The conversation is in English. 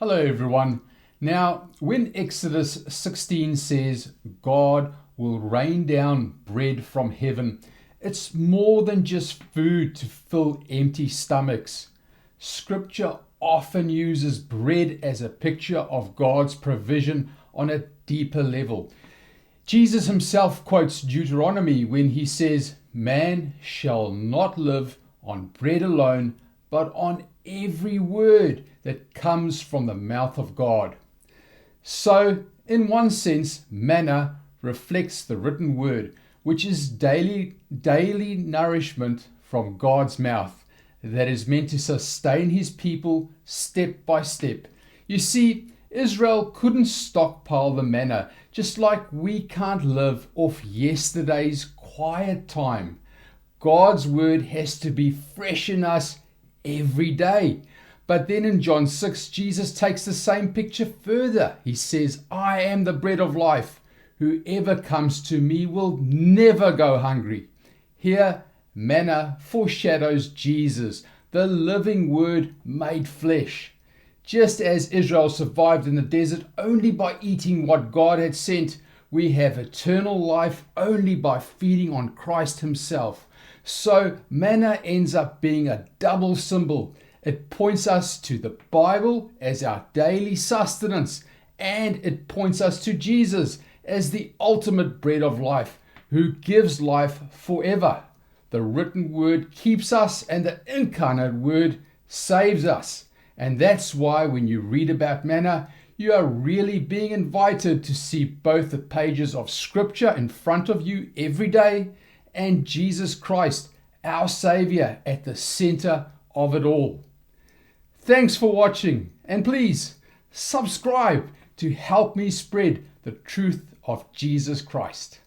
Hello everyone. Now, when Exodus 16 says God will rain down bread from heaven, it's more than just food to fill empty stomachs. Scripture often uses bread as a picture of God's provision on a deeper level. Jesus himself quotes Deuteronomy when he says, "Man shall not live on bread alone, but on every word that comes from the mouth of God." So, in one sense, manna reflects the written word, which is daily nourishment from God's mouth that is meant to sustain his people step by step. You see, Israel couldn't stockpile the manna, just like we can't live off yesterday's quiet time. God's word has to be fresh in us every day. But then in John 6, Jesus takes the same picture further. He says, "I am the bread of life. Whoever comes to me will never go hungry." Here, manna foreshadows Jesus, the living word made flesh. Just as Israel survived in the desert only by eating what God had sent, we have eternal life only by feeding on Christ himself. So manna ends up being a double symbol. It points us to the Bible as our daily sustenance, and it points us to Jesus as the ultimate bread of life, who gives life forever. The written word keeps us, and the incarnate word saves us. And that's why when you read about manna, you are really being invited to see both the pages of Scripture in front of you every day and Jesus Christ, our Savior, at the center of it all. Thanks for watching, and please subscribe to help me spread the truth of Jesus Christ.